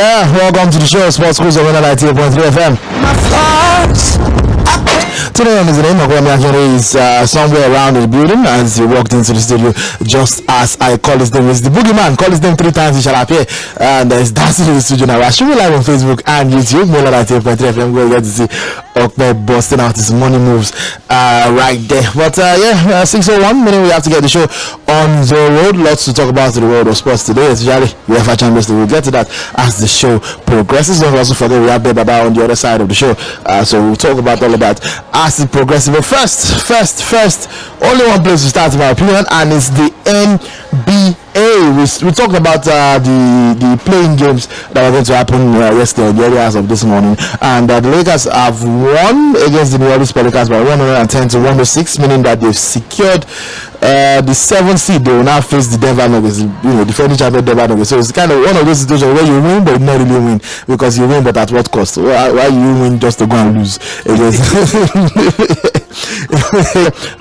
Yeah, welcome to the show, Sports Cruiser 98.3 FM. My thoughts. Today is the name of ᴜᴜᴜ is somewhere around the building as he walked into the studio. Just as I call his name, is the boogeyman. Call his name 3 times, he shall appear. And he's dancing in the studio now. I should be live on Facebook and YouTube. 98.3 FM. We'll get to see Okpe busting out his money moves right there. But 6:01 minute, we have to get the show on the road. Lots to talk about in the world of sports today, especially UEFA Champions League. We'll get to that as the show progresses. Don't also forget we have Baba on the other side of the show. So we'll talk about all of that as it progresses. But first, only one place to start, in my opinion, and it's the NBA. We talked about the playing games that were going to happen yesterday in the areas of this morning, and the Lakers have won against the New Orleans Pelicans by 110 to 106, meaning that they've secured the 7th seed. They will now face the Denver Nuggets, defending champion Denver Nuggets. So it's kind of one of those situations where you win but not really win, because you win but at what cost? Why you win just to go and lose against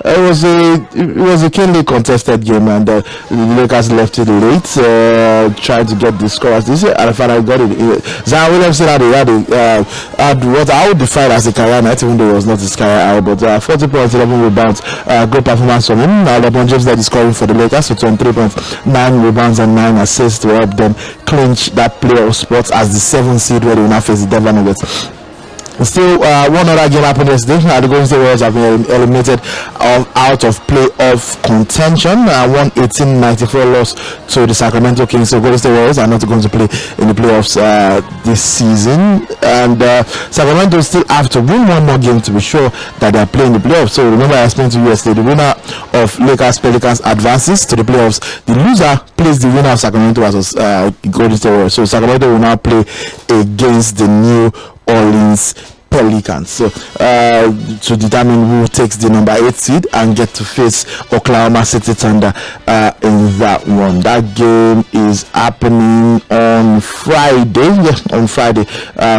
it was a keenly contested game, and the Lakers left it late, trying to get the scores. This year, and finally got it. Zion Williamson had what I would define as a career night, even though it was not his career high, but 40 points, 11 rebounds, good performance from him. LeBron James led the scoring for the Lakers, so 23 points, 9 rebounds and 9 assists to help them clinch that playoff spot as the 7th seed, where they will now face the Denver Nuggets. Still, one other game happened yesterday. The Golden State Warriors have been eliminated out of playoff contention. 118-94 loss to the Sacramento Kings. So Golden State Warriors are not going to play in the playoffs this season. And Sacramento still have to win one more game to be sure that they are playing the playoffs. So remember, I explained to you yesterday, the winner of Lakers Pelicans advances to the playoffs. The loser plays the winner of Sacramento versus Golden State Warriors. So Sacramento will now play against the New Orleans Pelicans, so to determine who takes the number 8 seed and get to face Oklahoma City Thunder in that one. That game is happening on Friday. On Friday,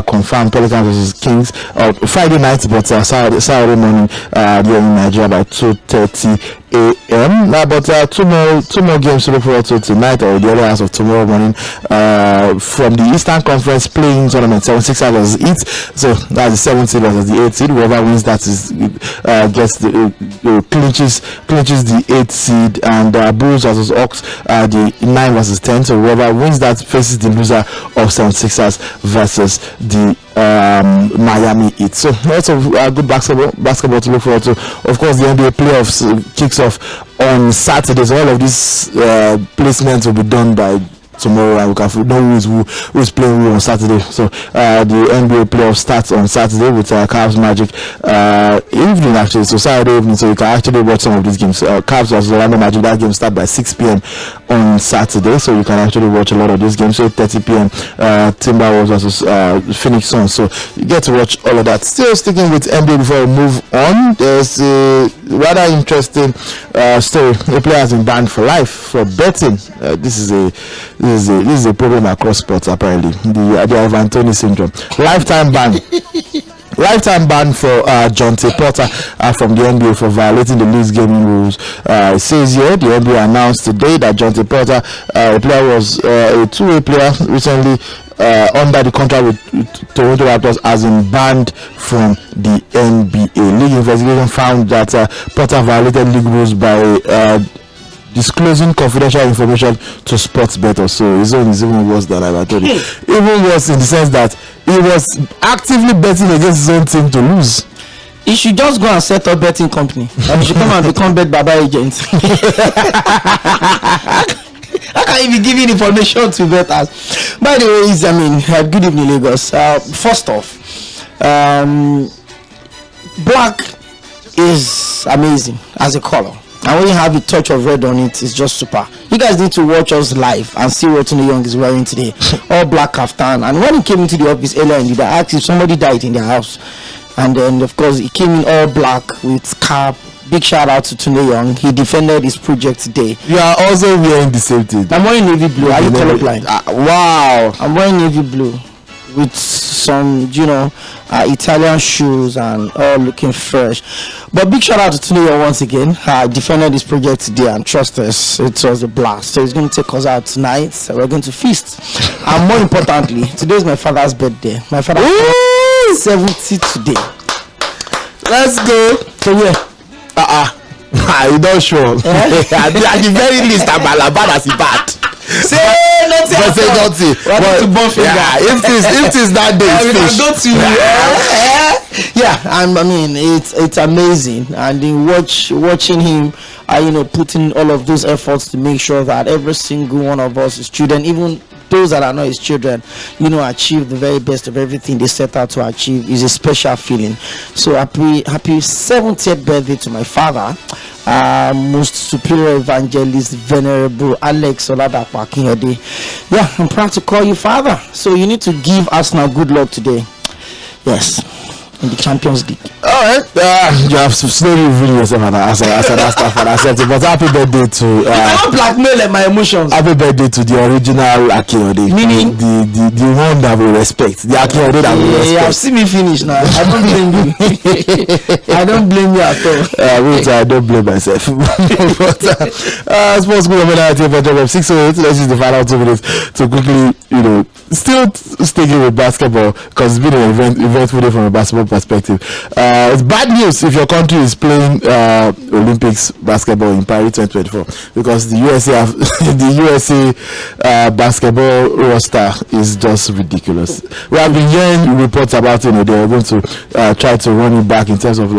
confirmed Pelicans versus Kings. Friday night, but Saturday morning here in Nigeria by 2:30 a.m. But two more games to look forward to tonight or the other hours of tomorrow morning from the Eastern Conference playing tournament. 76ers versus Heat. So that's the 7th seed versus the 8th seed. Whoever wins that is gets the clinches the 8th seed, and Bulls versus Hawks the 9 versus 10. So whoever wins that faces the loser of 76ers versus the Miami Heat. So lots of good basketball to look forward to. Of course, the NBA playoffs kicks off on Saturday, so all of these placements will be done by tomorrow, and we can know who is playing who on Saturday. So the NBA playoff starts on Saturday with Cavs Magic evening, actually, so Saturday evening, so you can actually watch some of these games. Cavs versus Orlando Magic, that game starts by 6 p.m. on Saturday, so you can actually watch a lot of these games. So 8:30 p.m. Timberwolves versus Phoenix Suns, so you get to watch all of that. Still sticking with NBA before we move on, there's a rather interesting story. A player has been banned for life for betting. This is a problem across sports, apparently. The Ivan Toney syndrome. Lifetime ban. Lifetime ban for Jᴏɪᴜ Porter from the NBA for violating the league's gaming rules. It says here the NBA announced today that Jᴏɪᴜ Porter, a player, was a two-way player recently under the contract with Toronto Raptors, has been banned from the NBA. League investigation found that Porter violated league rules by disclosing confidential information to sports bettors. So his own is even worse than I told you. Even worse in the sense that he was actively betting against his own team to lose. He should just go and set up betting company, and he should come and become bet Baba agent. How can you be giving information to bettors? By the way, good evening, Lagos. First off, black is amazing as a color. And when you have a touch of red on it, it's just super. You guys need to watch us live and see what Tony is wearing today. All black kaftan. And when he came into the office earlier in the day, I asked if somebody died in their house. And then, of course, he came in all black with cap. Big shout out to Tony Young. He defended his project today. You are also wearing the same thing. I'm wearing navy blue. Are you colorblind? Wow. I'm wearing navy blue. with some, Italian shoes and all looking fresh. But big shout out to Tᴜɪᴅᴇ once again. I defended this project today, and trust us, it was a blast. So he's going to take us out tonight. So we're going to feast. And more importantly, today is my father's birthday. My father is 70 today. Let's go. So yeah. You don't show. At the very least, I'm bad as he bad. Say nothing. If it is that day, it's yeah, and I mean it's amazing, and in watching him, putting all of those efforts to make sure that every single one of us, his children, even those that are not his children, achieve the very best of everything they set out to achieve, is a special feeling. So happy 70th birthday to my father, most superior evangelist, venerable Alex Oladapo Akinyode. Yeah, I'm proud to call you father. So you need to give Arsenal good luck today. Yes, in the Champions League. All right, you have slowly revealed yourself as that stuff, and accepted. But happy birthday to. I don't blackmail my emotions. Happy birthday to the original Akinyode, meaning the one that we respect, the Akinyode that we respect. Yeah, see me finish now. I don't blame you. I don't blame you at all. I don't blame myself. But sports school of 608. Let's use the final 2 minutes to quickly, still sticking with basketball, because it's been an eventful day from a basketball perspective. It's bad news if your country is playing Olympics basketball in Paris 2024, because the USA basketball roster is just ridiculous. We have been hearing reports about they are going to try to run it back in terms of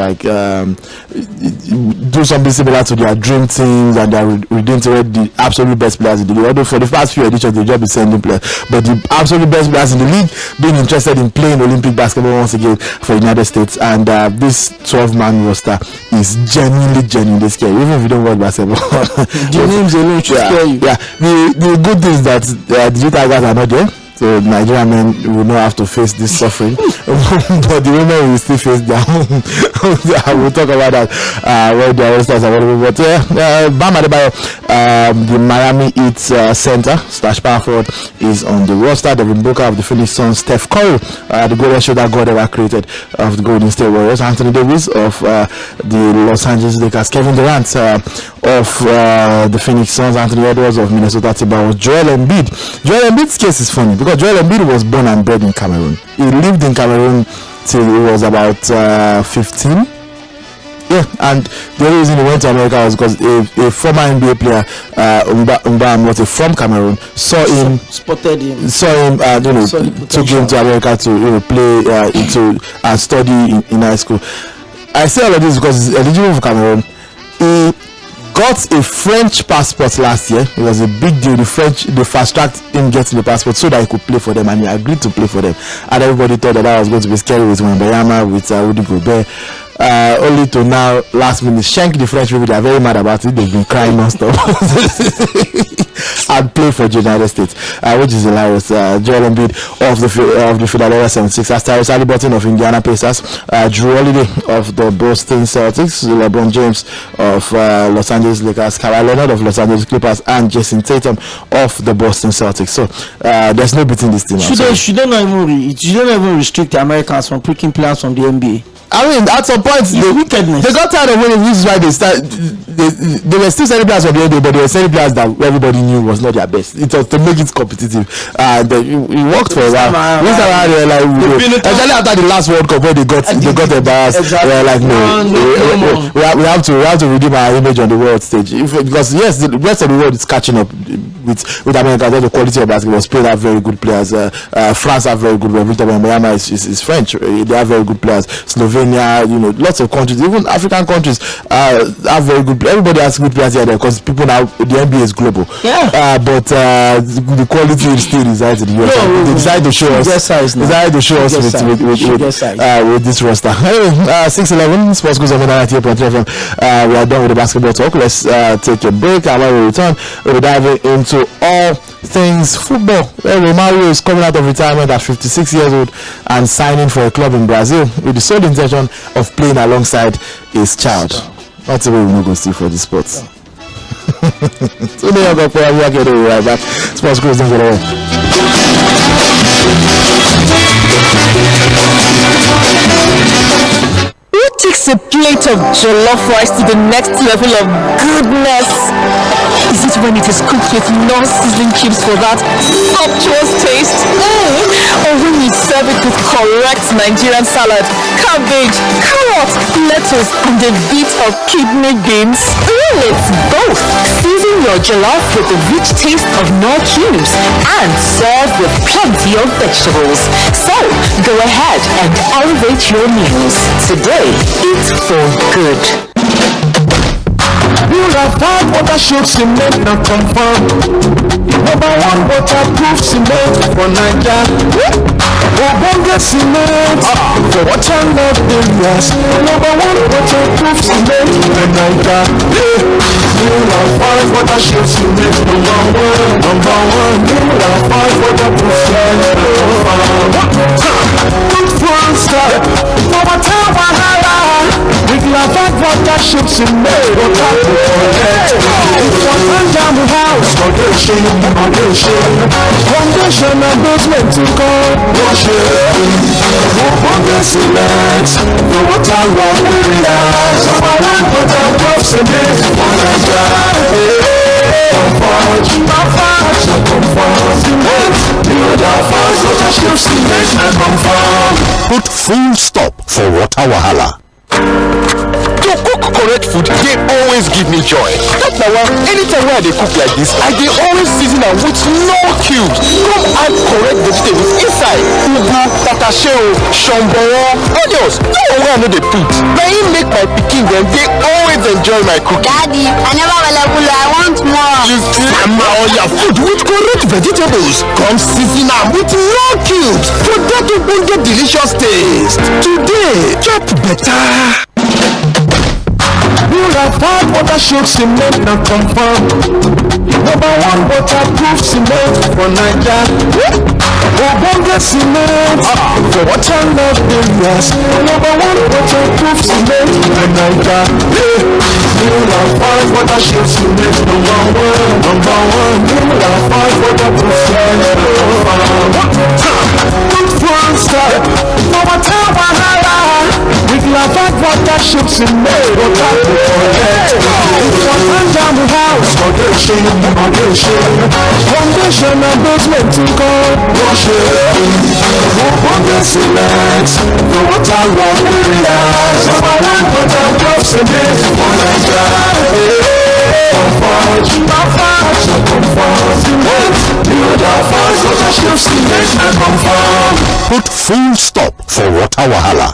do something similar to their dream teams, and they're reintegrate the absolute best players in the league. Although for the past few editions they've just been sending players, but the absolute best players in the league being interested in playing Olympic basketball once again for United States. And this 12-man roster is genuinely scary, even if you don't watch basketball. The names alone should scare you. Yeah, the good thing is that the Utah guys are not there, so Nigerian men will not have to face this suffering. But the women will still face their own. We'll talk about that when the rosters are available. But Bam Adebayo, the Miami Heat center / power forward, is on the roster. Devin Booker of the Phoenix Suns, Steph Curry, the greatest shooter God ever created of the Golden State Warriors, Anthony Davis of the Los Angeles Lakers, Kevin Durant of the Phoenix Suns, Anthony Edwards of Minnesota Timberwolves, Joel Embiid. Joel Embiid's case is funny because Joel Embiid was born and bred in Cameroon. He lived in Cameroon till he was about 15. Yeah, and the only reason he went to America was because a former NBA player, Mba from Cameroon, saw him, took him to America to play and study in high school. I say all of this because he's eligible for Cameroon. He got a French passport last year. It was a big deal. They fast-tracked him getting the passport so that he could play for them, and he agreed to play for them. And everybody thought that was going to be scary with Wembanyama, with Rudy Gobert. Only to now, last minute, Schenk, the French people, they are very mad about it. They've been crying non-stop. And play for the United States, which is hilarious. Joel Embiid of the Philadelphia 76ers, Tyrese Haliburton of Indiana Pacers, Drew Holiday of the Boston Celtics, LeBron James of Los Angeles Lakers, Kawhi Leonard of Los Angeles Clippers, and Jason Tatum of the Boston Celtics. So there's no beating this team. Should don't even restrict the Americans from picking players from the NBA. I mean, at some point, they got tired of winning. This is why they were still sending players from the NBA, but they were sending players that everybody knew was not their best. It was to make it competitive. It worked for a while. This time around, they were like, especially after the last World Cup where they got embarrassed. Exactly. They were like, no, we have to redeem our image on the world stage. Because yes, the rest of the world is catching up with America. The quality of basketball. Spain have very good players. France have very good players. Victor Wembanyama is French. They have very good players. Slovenia, lots of countries, even African countries have very good. Everybody has good players here because people now, the NBA is global. Yeah. But the quality still resides in the US. They decided to show us. With this roster. Anyway, 611 Sports Goes on 98.3 FM. We are done with the basketball talk. Let's take a break, and when we return, we'll dive into all things football. Romario is coming out of retirement at 56 years old and signing for a club in Brazil with the sole intention of playing alongside his child. That's the way we're going to see for the sports. So there you go. We'll be right back. Sports Goes, don't get away. Who takes a plate of jollof rice to the next level of goodness? Is it when it is cooked with non-seasoned cubes for that sumptuous taste? Or when you serve it with correct Nigerian salad, cabbage, carrot, lettuce, and a bit of kidney beans? It's both. Season your jollof with the rich taste of Knorr cubes and serve with plenty of vegetables. So, go ahead and elevate your meals. Today, eat for good. You have had watership cement now confirm. Number one waterproof cement for Naija. Ogbonge cement for water love areas. Number one waterproof cement for Naija. You have had watership cement number one. You have had waterproof cement good full start. No matter what we have had watership cement. Foundation and basement to call cement for water love areas. Put full stop for water wahala. To cook correct food, they always give me joy. That's why anytime when they cook like this, I dey always season am with no cubes. Come add correct vegetables inside. Ugu, tatashe, sᴘᴏʀᴏ, onions. No way I no dey put. Na him make my pikin dem dey always enjoy my cooking. Daddy, I never available. I want more. You see, all your food with correct vegetables. Come season am with no cubes for that ogbonge delicious taste. Today, chop better. You have had watership cement now confirm. Number one waterproof cement for Naija. Ogbonge cement for water love areas. Number one waterproof cement for Naija. You have had watership cement number one. You have had waterproof cement good full start. No matter what we have had watership cement. Foundation and basement to call cement for water love areas. Put full stop for water wahala.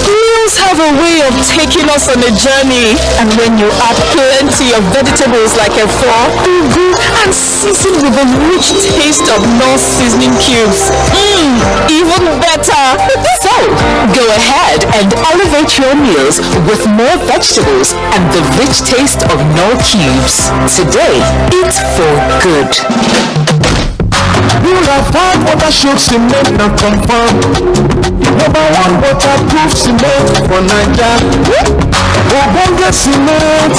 Meals have a way of taking us on a journey, and when you add plenty of vegetables like ẹ́fọ́, ugu, and season with the rich taste of non-seasoning cubes, even better. So, go ahead and elevate your meals with more vegetables and the rich taste of Knorr cubes. Today, eat for good. You have had watership cement now confirm. Number one waterproof cement for Naija. Ogbonge cement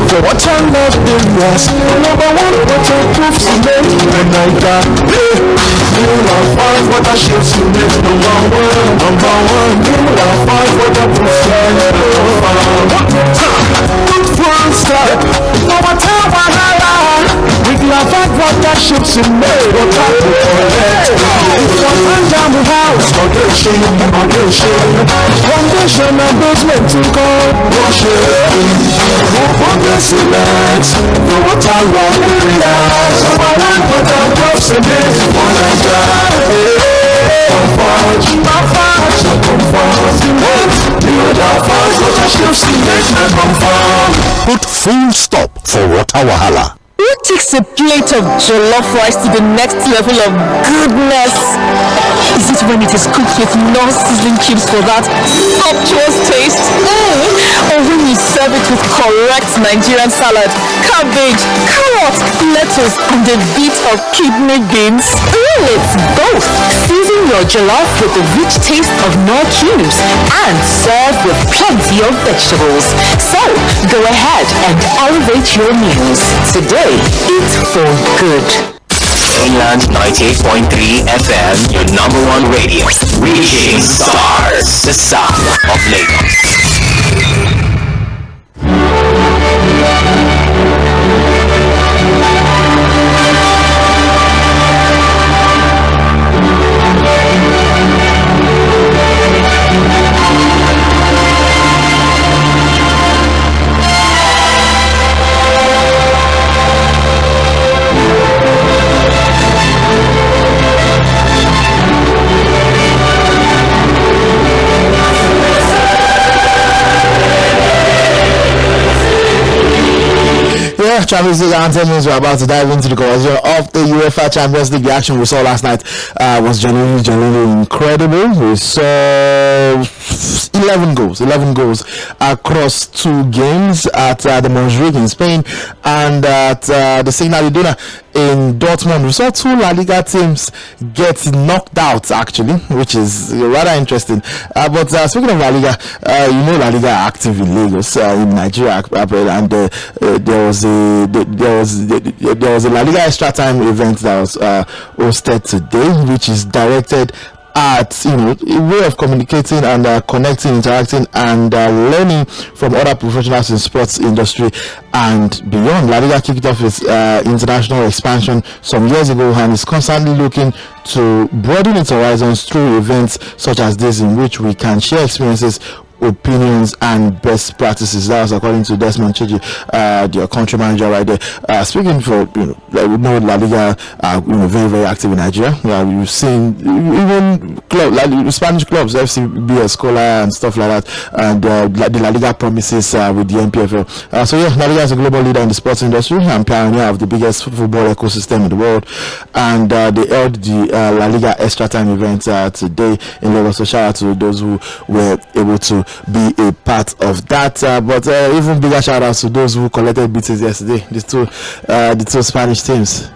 for water love areas. Number one waterproof cement for Naija. You have had watership cement number one. You have had waterproof cement good full start. No matter what we have had watership cement. Foundation and basement to call cement for water love areas. Put full stop for water wahala. Who takes a plate of jollof rice to the next level of goodness? Is it when it is cooked with non-sizzling chips for that sumptuous taste. Or when you serve it with correct Nigerian salad, cabbage, carrot, lettuce, and a bit of kidney beans. It's both. Season your jollof with the rich taste of Knorr cubes and serve with plenty of vegetables. So, go ahead and elevate your meals. Today, eat for good. Mainland 98.3 FM, your number one radio. Reaching stars, the sound of Lagos. Champions League anthem means we're about to dive into the conversation of the UEFA Champions League. The action we saw last night was genuinely incredible. We saw 11 goals across 2 games at the Montjuic in Spain and at the Signal Iduna in Dortmund. We saw 2 La Liga teams get knocked out, actually, which is rather interesting. But speaking of La Liga, La Liga are active in Lagos, in Nigeria, and there was a La Liga extra time event that was hosted today, which is directed at a way of communicating and connecting, interacting, and learning from other professionals in sports industry and beyond. La Liga kicked off its international expansion some years ago and is constantly looking to broaden its horizons through events such as this, in which we can share experiences, opinions, and best practices. That was according to Desmond Chiji, your country manager right there. Speaking for, we know La Liga are very, very active in Nigeria. You've seen even Spanish clubs, FCB, Escola, and stuff like that, and the La Liga promises with the NPFL. So yeah, La Liga is a global leader in the sports industry and pioneer of the biggest football ecosystem in the world. And they held the La Liga extra time event today in Lagos. So shout out to those who were able to be a part of that, but even bigger shout outs to those who collected beatings yesterday, the two Spanish teams.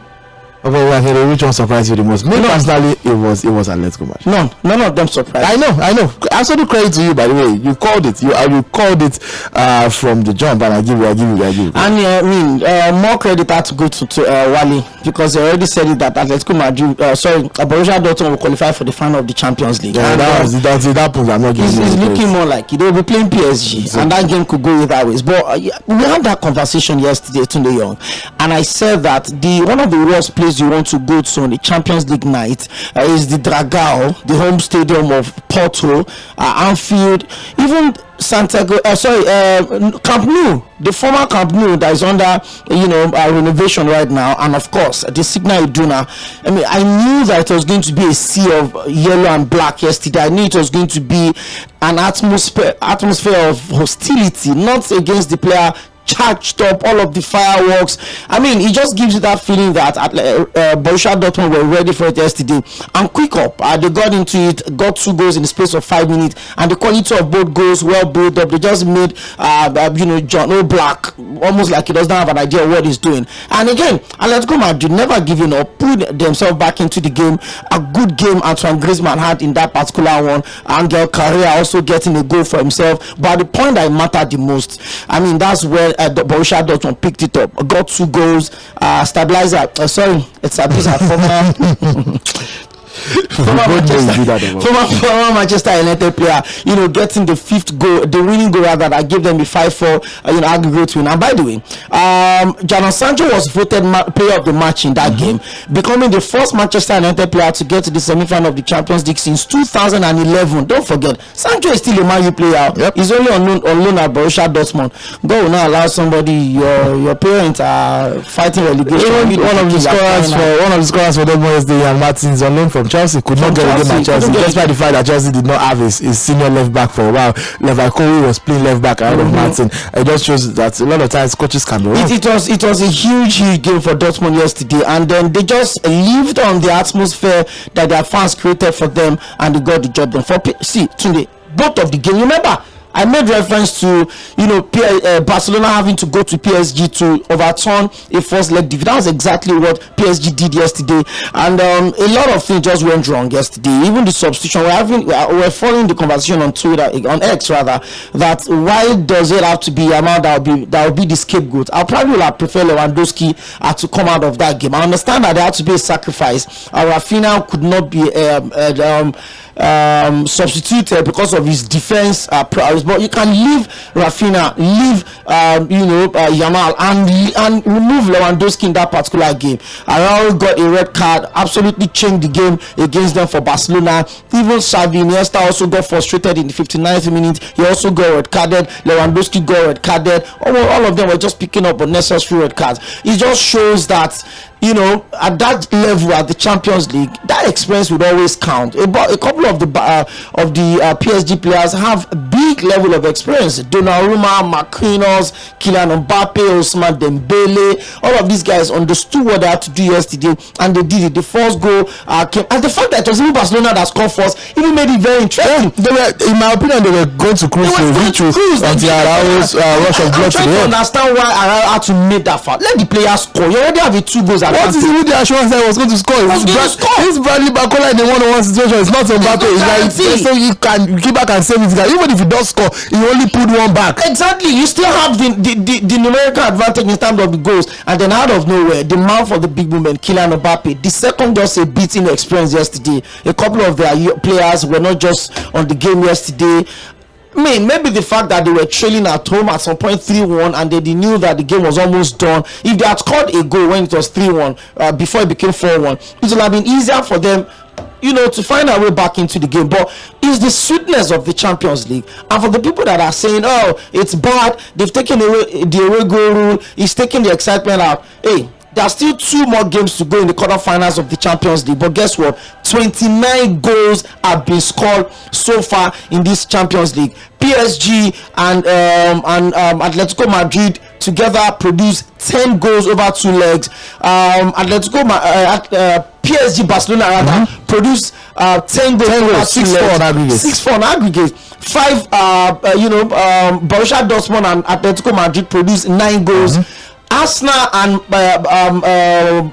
Which one surprised you the most? Me personally, it was a Let's Go match. None of them surprised. I know. I also do credit to you, by the way. You called it. You called it from the jump, and I give you. And more credit had to go to Wally, because they already said it that Atletico Madrid, Borussia Dortmund will qualify for the final of the Champions League. Yeah, that happens. I'm not giving It's looking more like they will be playing PSG, exactly. And that game could go either ways. But we had that conversation yesterday, Tunde Young, and I said that one of the worst places you want to go to on the Champions League night is the Dragao, the home stadium of Porto, Anfield, even Camp Nou, the former Camp Nou that is under renovation right now, and of course the Signal Iduna. I knew that it was going to be a sea of yellow and black yesterday. I knew it was going to be an atmosphere of hostility, not against the player, charged up, all of the fireworks. It just gives you that feeling that Borussia Dortmund were ready for it yesterday. And quick up, they got into it, got 2 goals in the space of 5 minutes, and the quality of both goals well built up. They just made John O'Black almost like he doesn't have an idea of what he's doing. And again, Atletico Madrid never giving up, put themselves back into the game. A good game Antoine Griezmann had in that particular one. Angel Correa also getting a goal for himself. But the point that mattered the most, that's where the Borussia Dortmund picked it up, got 2 goals, stabilizer. It's a former former Manchester United player, getting the 5th goal, the winning goal rather, that gave them the 5-4 aggregate win. And by the way, Jadon Sancho was voted player of the match in that game, becoming the first Manchester United player to get to the semi-final of the Champions League since 2011. Don't forget, Sancho is still a Man U player. Yep. He's only on loan at Borussia Dortmund. God will not allow somebody, your parents are fighting relegation. One of the scorers for Dortmund yesterday, and Martins on loan from Chelsea could not get a game at Chelsea, despite the fact that Chelsea did not have his senior left back for a while. Lewandowski was playing left back ahead of Martin. It just shows that a lot of times coaches can be wrong. It was a huge game for Dortmund yesterday, and then they just lived on the atmosphere that their fans created for them, and they got the job done. Today, both of the game. Remember, I made reference to Barcelona having to go to PSG to overturn a first leg defeat. That was exactly what PSG did yesterday, and a lot of things just went wrong yesterday. Even the substitution, we're following the conversation on Twitter, on X rather, that why does it have to be Yamal that will be the scapegoat? I probably would prefer Lewandowski to come out of that game. I understand that there had to be a sacrifice. Rafinha could not be substituted because of his defense prowess, but you can leave Rafinha, leave Yamal, and remove Lewandowski in that particular game. Araujo got a red card, absolutely changed the game against them for Barcelona. Even Xavi Iniesta also got frustrated in the 59th minute. He also got red carded. Lewandowski got red carded. All of them were just picking up unnecessary red cards. It just shows that at that level, at the Champions League, that experience would always count. A couple of the PSG players have a big level of experience. Donnarumma, Marquinhos, Kylian Mbappe, Ousmane Dembele, all of these guys understood what they had to do yesterday, and they did it. The first goal came, and the fact that it was even Barcelona that scored first even made it very interesting. In my opinion, they were going to cruise until Araujo's rush of blood. I'm trying to understand why Araujo had to make that foul. Let the players score. You already have a 2 goals. What is it with the assurance that he was going to score? This Bradley Barcola in the 1-on-1 situation is not Mbappe. It's like so you keep back and save it. Even if he does score, he only put one back. Exactly. You still have the numerical advantage in terms of the goals, and then out of nowhere, the man for the big movement, Kylian Mbappe, the second just a bit inexperienced yesterday. A couple of their players were not just on the game yesterday. Maybe the fact that they were trailing at home at some point 3-1, and they knew that the game was almost done. If they had scored a goal when it was 3-1 before it became 4-1, it would have been easier for them to find our way back into the game. But it's the sweetness of the Champions League. And for the people that are saying, oh, it's bad, they've taken away the away goal rule, it's taking the excitement out. Hey, there are still 2 more games to go in the quarterfinals of the Champions League. But guess what? 29 goals have been scored so far in this Champions League. PSG and Atletico Madrid together produced 10 goals over 2 legs. PSG Barcelona produced 10 goals over 2 legs. 6-4 on aggregate. 5 Borussia Dortmund and Atletico Madrid produced 9 goals. Arsenal and Bayern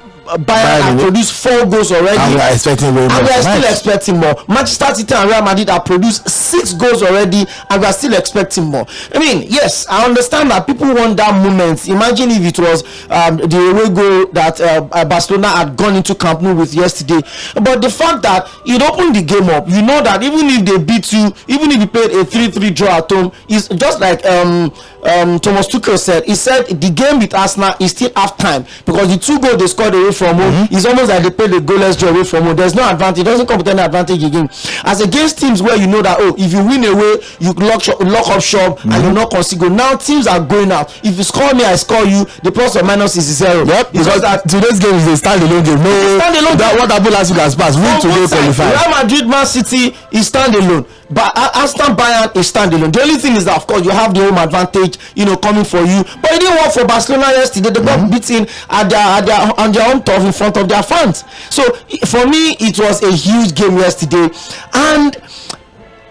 have produced 4 goals already, and we are expecting way more, and we are still expecting more. Manchester City and Real Madrid have produced 6 goals already, and we are still expecting more. Yes, I understand that people want that moment. Imagine if it was the away goal that Barcelona had gone into Camp Nou with yesterday. But the fact that it opened the game up, you know that even if they beat you, even if you played a 3-3 draw at home, is just like Thomas Tuchel said. He said the game with Arsenal is still half time, because the 2 goals they scored away from home is almost like they played a goalless draw away from home. There's no advantage. It doesn't come with any advantage again. As against teams where you know that, if you win away, you lock up shop and you not concede goal. Now teams are going out. If you score me, I score you. The plus or minus is 0. Yep, because today's game is a standalone game. What happened last week has passed. Win today, qualify. Real Madrid, Man City is standalone. But Aston Bayern is standalone. The only thing is that, of course, you have the home advantage, coming for you. But it didn't work for Barcelona yesterday. They got beaten on their own turf in front of their fans. So for me, it was a huge game yesterday, and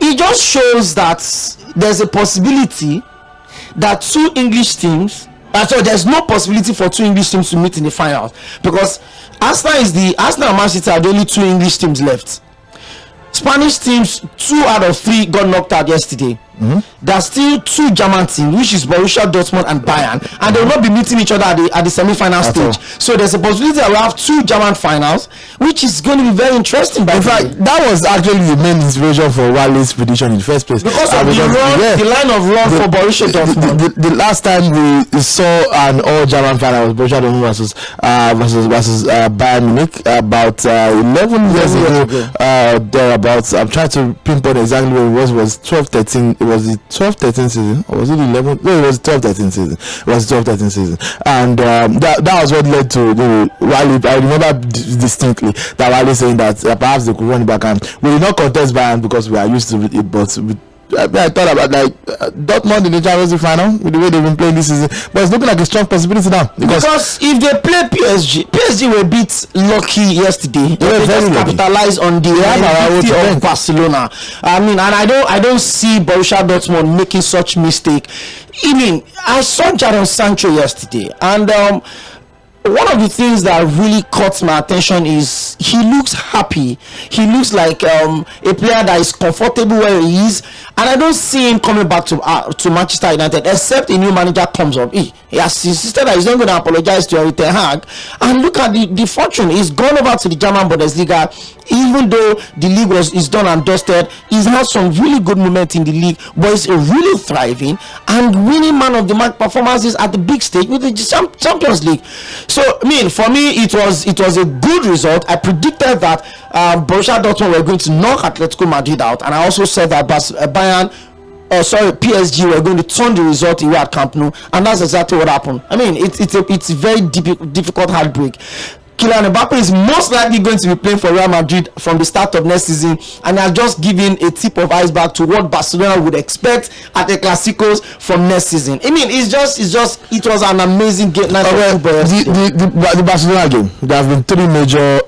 it just shows that there's a possibility that 2 English teams. So there's no possibility for 2 English teams to meet in the finals, because Arsenal and Man City are the only 2 English teams left. Spanish teams, 2 out of 3 got knocked out yesterday. There's still 2 German teams, which is Borussia Dortmund and Bayern, and they will not be meeting each other at the semi-final stage. So there's a possibility that we'll have 2 German finals, which is going to be very interesting. In fact, that was actually the main inspiration for Wale's prediction in the first place, because of the line of run for Borussia Dortmund. The last time we saw an all-German final was Borussia Dortmund versus Bayern Munich about 11 years ago. Thereabouts. I'm trying to pinpoint exactly where it was 12-13 it was the 12-13 season, or was it the 11? No, it was the 12-13 season. It was the 12-13 season, and that was what led to the Wally. I remember distinctly that Wally saying that perhaps they could run it back, and we did not contest Bayern because we are used to it, but I thought about like Dortmund in the Champions League final with the way they've been playing this season, but it's looking like a strong possibility now because if they play PSG were bit lucky yesterday. They just capitalize on the of Barcelona. I mean, and I don't see Borussia Dortmund making such mistake. I mean, I saw Jadon Sancho yesterday, and one of the things that really caught my attention is he looks happy. He looks like a player that is comfortable where he is, and I don't see him coming back to Manchester United except a new manager comes up. He has insisted that he's not going to apologize to Erik ten Hag, and look at the fortune. He's gone over to the German Bundesliga. Even though the league is done and dusted, he's had some really good moment in the league, but he's really thriving and winning man of the match performances at the big stage with the Champions League. So, I mean, for me, it was a good result. I predicted that Borussia Dortmund were going to knock Atletico Madrid out, and I also said that PSG were going to turn the result away at Camp Nou, and that's exactly what happened. I mean, it's a very difficult heartbreak. Kylian Mbappe is most likely going to be playing for Real Madrid from the start of next season, and has just given a tip of iceberg to what Barcelona would expect at the Clásicos from next season. I mean, it was an amazing game. The Barcelona game, there have been three major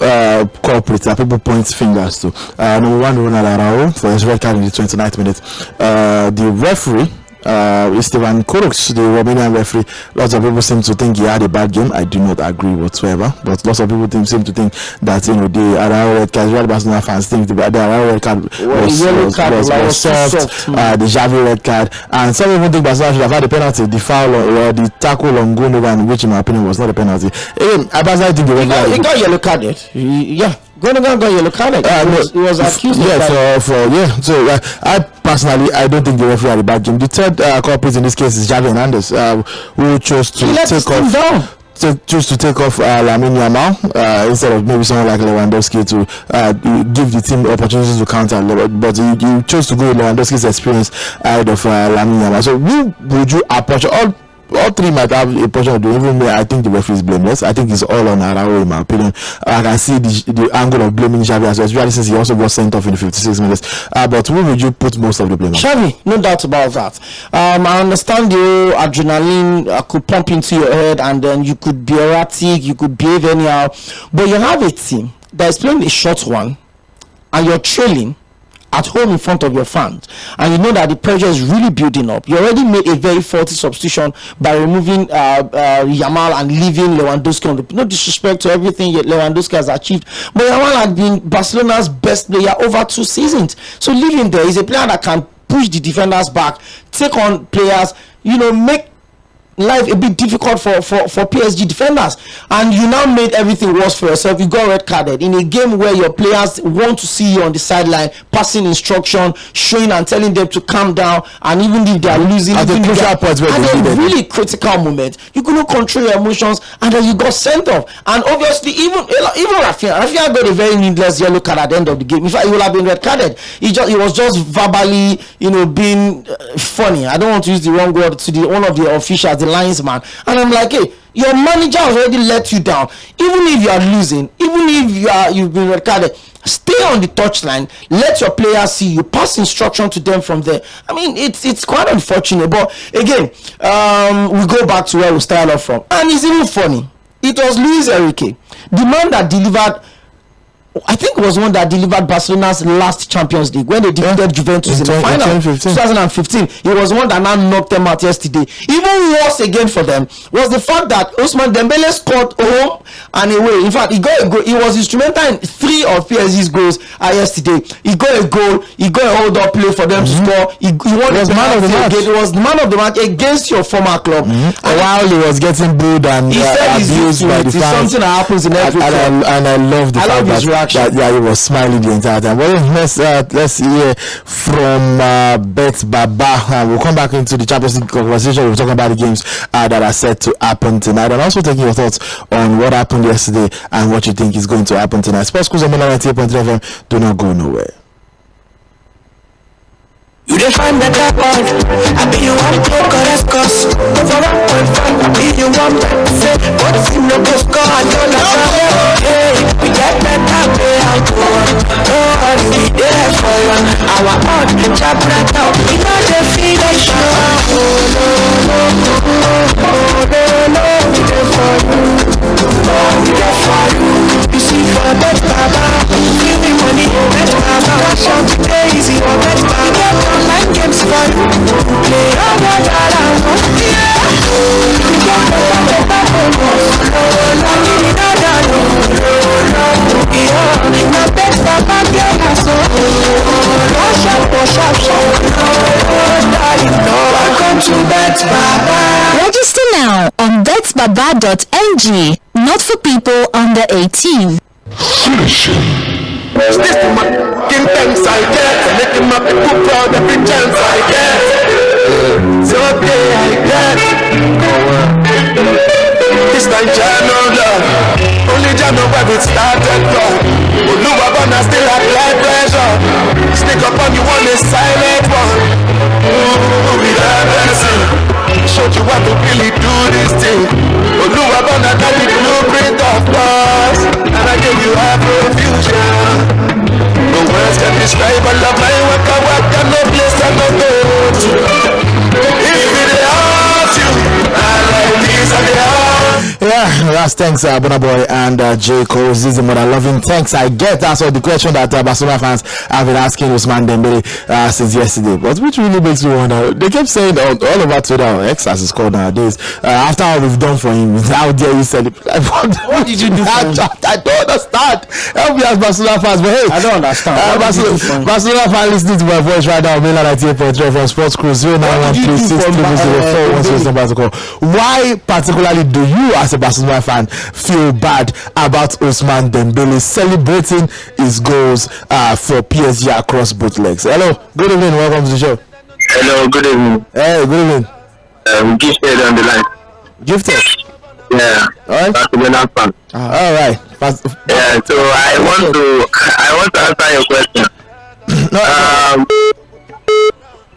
culprits that people point fingers to. Number one, Ronald Araujo for his red card in the 29th minute. The referee, Esteban Kurucs, the Romanian referee, lots of people seem to think he had a bad game. I do not agree whatsoever, but lots of people seem to think that the Araujo red card, Real Barcelona fans think the Araujo red card was soft, the Xavi red card, and some even think Barcelona should have had a penalty. The foul or the tackle on Gundogan, which in my opinion was not a penalty. Again, I personally think the he got yellow carded. Yeah. Gundogan got yellow carded. He was accused of that. So I personally, I don't think the referee had a bad game. The third culprit in this case is Xavi Hernandez, who chose to take off Lamine Yamal instead of maybe someone like Lewandowski to give the team opportunities to counter. But he chose to go with Lewandowski's experience ahead of Lamine Yamal. So who would you approach? All three might have a portion of the even way. I think the referee is blameless. I think it's all on Araujo in my opinion. I can see the angle of blaming Xavi as well, especially since he also got sent off in the 56 minutes. But who would you put most of the blame on? Xavi, no doubt about that. I understand the adrenaline could pump into your head, and then you could be erratic, you could behave anyhow. But you have a team that is playing a short one, and you're trailing at home in front of your fans, and you know that the pressure is really building up. You already made a very faulty substitution by removing Yamal and leaving Lewandowski on the. No disrespect to everything Lewandowski has achieved, but Yamal had been Barcelona's best player over 2 seasons. So leaving there is a player that can push the defenders back, take on players, make life a bit difficult for PSG defenders, and you now made everything worse for yourself. You got red carded in a game where your players want to see you on the sideline passing instruction, showing and telling them to calm down, and even if they are losing at a crucial point where at a really critical moment, you couldn't control your emotions, and then you got sent off. And obviously even Rafinha got a very needless yellow card at the end of the game. In fact, he would have been red carded. He was just verbally being funny. I don't want to use the wrong word to one of the officials, the linesman, and I'm like, hey, your manager has already let you down. Even if you are losing, even if you've been red carded, stay on the touchline, let your players see you, pass instruction to them from there. I mean, it's quite unfortunate, but again, we go back to where we started off from, and it's even funny. It was Luis Enrique, the man that delivered, I think it was one that delivered Barcelona's last Champions League when they defeated Juventus in the final 2015. It was one that now knocked them out yesterday. Even worse again for them was the fact that Ousmane Dembele scored home and away. In fact, he got a goal. He was instrumental in 3 of PSG's goals yesterday. He got a goal. He got a hold up play for them to score. He won the man of the match. It was the man of the match against your former club. And while he was getting booed and abused by the fans, something that happens in every club. And I love the fact that he was smiling the entire time. Well, let's hear from Bet Baba. We'll come back into the Champions League conversation. We're talking about the games that are set to happen tonight, and also taking your thoughts on what happened yesterday and what you think is going to happen tonight. Sports Cruise on 98.3 FM. Do not go nowhere. You they find better boys. I be you want to correct cost. For 1.5, I be you want to say, what's in the book? I don't like hey, we get better pay out to work. Don't worry, we there for you. Our own chapter now, we know the finish. Oh no, we there for you. We there for you. You see for that baba, give me money, that baba. Cash out today, easy for that baba. Get online games for you. Play all the dollar, yeah. We got Register now on betbaba.ng. Not for people under 18. This is my fucking thanks I get. Making my people proud every chance I get. So okay I get. This time Jano love. Only Jano where it started from. Oluwabana still apply pressure. Stick up on you on a silent one. Ooh, we have blessing. Showed you how to really do this thing. Oluwabana got the blueprint of us, and I gave you half a future. No words can describe all of my work. I work and no place and no go to. If it helps you, I like this and the Yeah, that's thanks, Burna Boy and J. Cole. This is the more loving thanks I get. That's all the question that Barcelona fans have been asking Ousmane Dembele since yesterday. But which really makes me wonder. They kept saying all over Twitter, X as it's called nowadays, after all we've done for him, how dare you celebrate? What did you do for him? I don't understand. Help me as Barcelona fans, but hey, I don't understand. Barcelona fans listening to my voice right now, Mela 98.3 from Sports Cruise 0913 Why particularly do you as a Barcelona fan feel bad about Ousmane Dembele celebrating his goals for PSG across both legs? Hello, good evening, welcome to the show. Hello, good evening. Hey, good evening. Gifted on the line. Gifted? Yeah. Alright. Barcelona fan. Alright. Yeah, so I want to answer your question.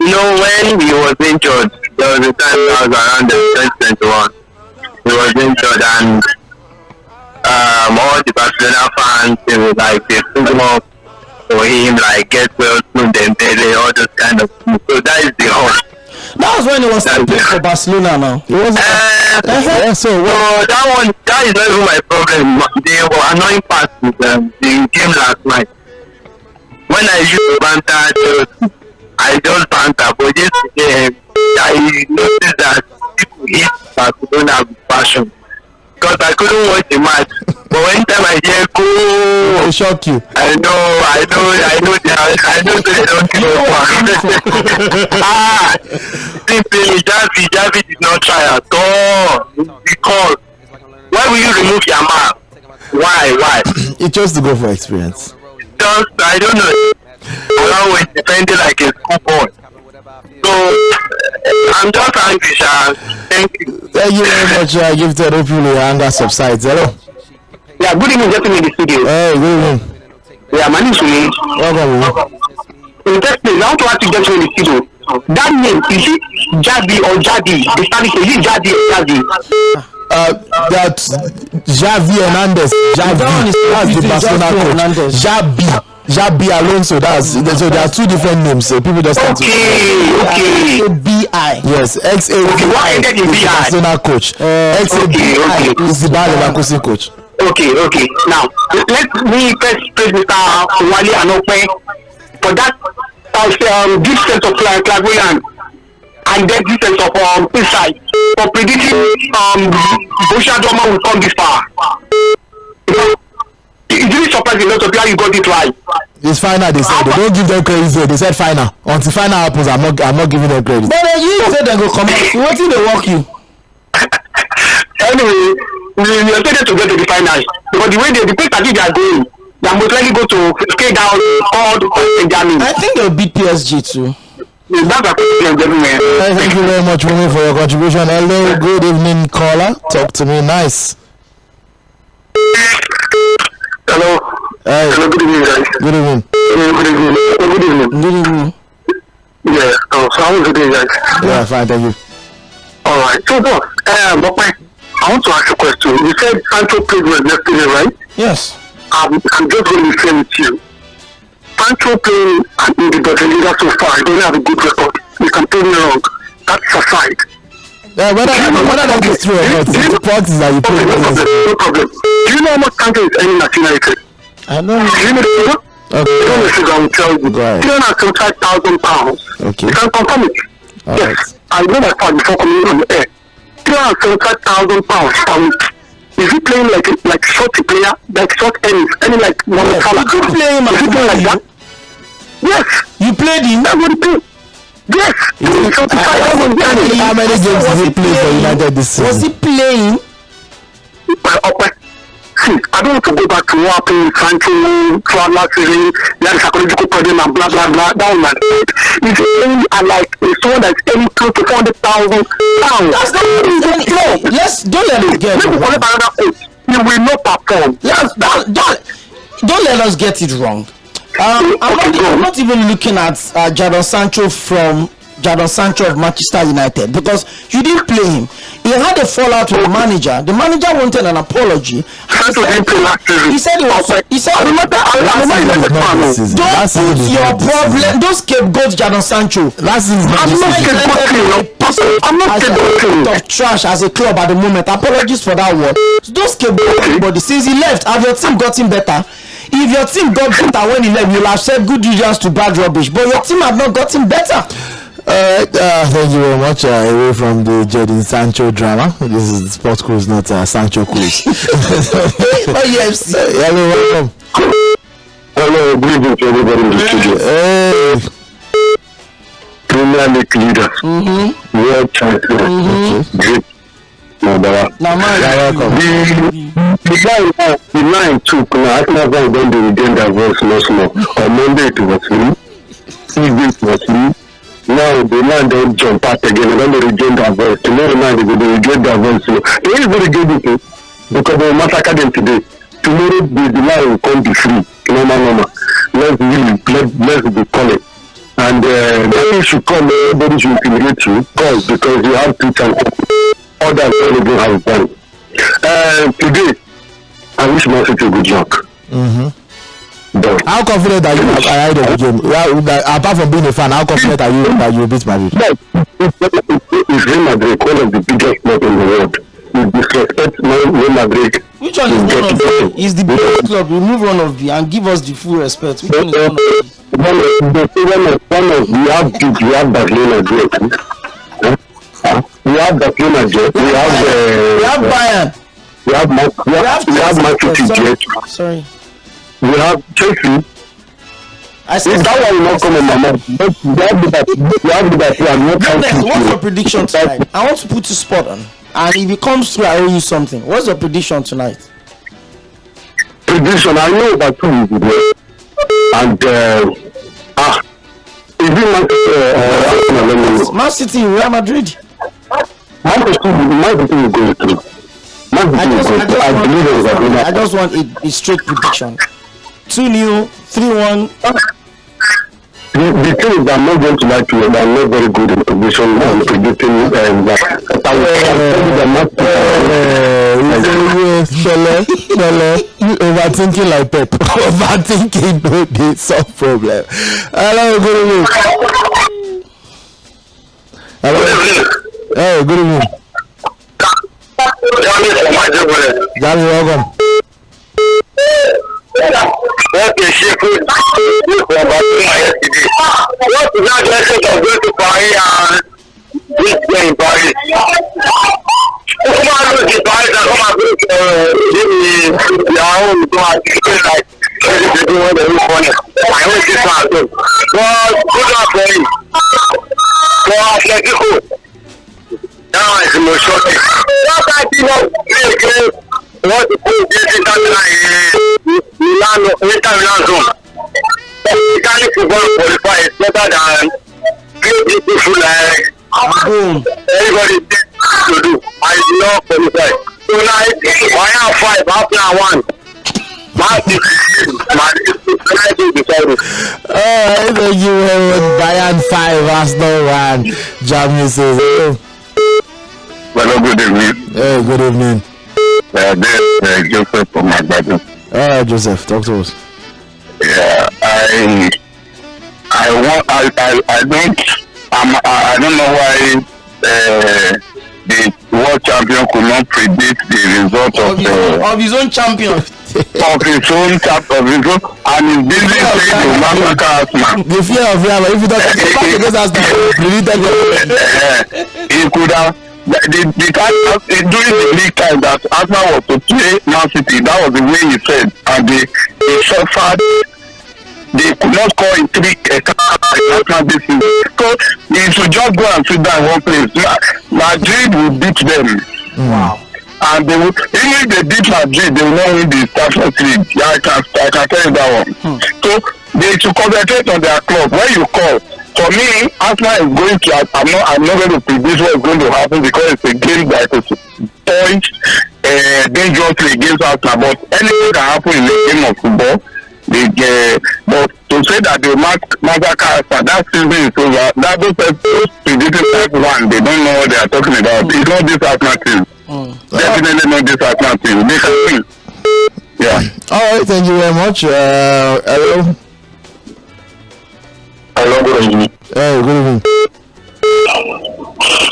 You know, when he was injured, there was a time that was around 2021. He was injured and all the Barcelona fans, they were like, they stood up for him, like, get well soon, Dembele, all those kind of things. So that is the whole. That was when he was still playing for Barcelona now. It was that is not even my problem. They were annoying parts with the game last night. When I used to banter, I just banter, but yesterday I noticed that people hate Barcelona with passion. Because I couldn't watch the match. But when time I hear goal, it shock you. I know they don't give a simply Javi did not try at all. Because why will you remove your man? Why? He chose to go for experience. Just I don't know. Always defending like a schoolboy. So I'm just angry, Sha. Thank you. Thank you very much, Gifted. Hopefully your anger subsides. Hello. Yeah, good evening, gentlemen in the studio. Hey, good evening. Yeah, my name is Sᴘᴏ. Welcome. In the first place, I want to ask you gentlemen in the studio. That name, is it Jadi or Jadi? The Spanish, is it Jadi or Jadi? That's Xavi Hernandez. Xavi, that's the Barcelona coach. Xabi Alonso, so there are two different names, so people just start Okay. B.I. Yes, XABI is the Barcelona coach. XABI is the Bayer Leverkusen coach. Okay. Now, let me first praise Mr. Wale Anope for that good sense of clairvoyance and then this sense of insight for predicting Borussia Dortmund will come this far. It really surprised a lot of people how you got it right. It's final, they said. They don't give them credit, they said final. Until final happens, I'm not giving them credit. But you said they go come out. What did they work you? Anyway, we are taken to get to the final. Because the way the place that they are going, they are most likely go to scale down all the Germany. I think they'll beat PSG too. That's a question, gentlemen. Thank you very much, Wumi, for your contribution. Hello, good evening, caller. Talk to me, nice. Hello. Hey. Hello, good evening, guys. Good evening. Good evening. Good evening. Yeah. How was it, guys? Yeah, fine, thank you. All right. So, boss, but I want to ask a question. You said Sancho played well yesterday, right? Yes. I'm just going to be fair with you. Sancho playing in the Bundesliga so far, he doesn't have a good record. You can prove me wrong. That's aside. Yeah, whether that is true or not, the point is that you play. No problem. Do you know how much Sancho is earning at United? I don't know. Do you know the figure? Okay. I will tell you. Go ahead. £375,000. Okay. You can confirm it. All Yes. right. I know my part before coming on the air. £375,000 per week. Is he playing like short player, like short ends, any like one color? Did you play him? Is he playing like that? Yes. You played him? That's what he played. Yes. How many games did he play for United this season? Was he playing? See, I don't want to go back to what happened with Sancho throughout last season. He had a psychological problem and blah blah blah. That was my head. He's playing like someone that's earning close to £400,000. That's not don't let us get it wrong. He will not perform. Don't let us get it wrong. I'm not even looking at Jadon Sancho of Manchester United, because you didn't play him. He had a fallout with the manager. The manager wanted an apology. He said don't put your problem. Don't scapegoat Jadon Sancho. I'm not scapegoating of trash as a club at the moment. Apologies for that word. So don't scapegoat anybody. Since he left, have your team gotten better? If your team got better when he left, you'll have said good riddance to bad rubbish. But your team have not gotten better. Thank you very much. Away from the Jadon Sancho drama. This is the Sports Quiz, not Sancho Quiz. Oh yes. Hello, welcome. Hello, good evening to everybody in the studio. Hey. Premier League leader. World champion. Great. The line took now. Arsenal fans don't do regain their voice small. On Monday it was me. Tuesday it was me. Now the line don't jump out again. They don't regain their voice. Tomorrow night they will regain their voice. They ain't very good it because they massacre them today. Tomorrow the line will come be free. Normal. Let's be calling. And when you should come, everybody should intimidate you. Cause because you have two chances. Others don't have done. Today, I wish Man City good luck. How confident are you ahead of the game? Well, apart from being a fan, how confident are you that you will beat Madrid? It's Real Madrid, one of the biggest clubs in the world. You disrespect Real Madrid. Which one is one of the? Is the biggest club? Remove one of the and give us the full respect. Which one is one of the? We have Barcelona great. We have Barcelona great. We have Bayern. We have Man City. Sorry. We have Chelsea. I said that one will not come in my mouth. We have that. What's your prediction tonight? I want to put you spot on. And if it comes through, I owe you something. What's your prediction tonight? Prediction, I know that 2 will be there. And is it Man City, Real Madrid? Man City will go through. I just want a straight prediction. 2-0, 3-1. The thing is, I'm not going to lie to you. I'm not very good in prediction and predicting that. Overthinking like Pep. Overthinking no dey solve problem. Hello, good evening. Hello. Hey, good evening. Johnny, welcome. What is Sheffield? What is that message of going to Paris and this day in Paris? Come on, look at Paris and come and look at their own go and feel like everything when they look funny. I always say so. But good luck for you. For Atletico. Now it's no shortage. What I did not play again. What the pool is in Milan zone. Italian football qualify is better than play beautiful like everybody to do. I love qualify. Tonight, I have 5, I have 1. Thank you very much. Bayern 5, Arsenal 1. Germany says, Hello, good evening. hey, good evening. This is Joseph from my brother. Joseph, talk to us. Yeah, I don't know why the world champion could not predict the result of his own champion. and he's busy saying to massacre Arsenal. The fear of Real, if you don't against Arsenal, He could have the time during the league time that Arsenal was to play Man City. That was the way he said, and they suffered. They could not score in 3 Arsenal this season. So they should just go and sit down in one place. Madrid will beat them. Wow. And they will, even if they beat Madrid, they will not win the Champions League. Yeah, I can tell you that one. So they should concentrate on their club. When you call, for me, Arsenal is going to. I'm not going to predict what is going to happen because it's a game that is point dangerously against Arsenal. But anything can happen in the game of football. But to say that they massacre Arsenal, that season is over. That those predicting type 1, they don't know what they are talking about. It's not this Arsenal team. Definitely not this Arsenal team. They can win. Yeah. All right, thank you very much. Hello. Hello, good evening. Hey, good evening.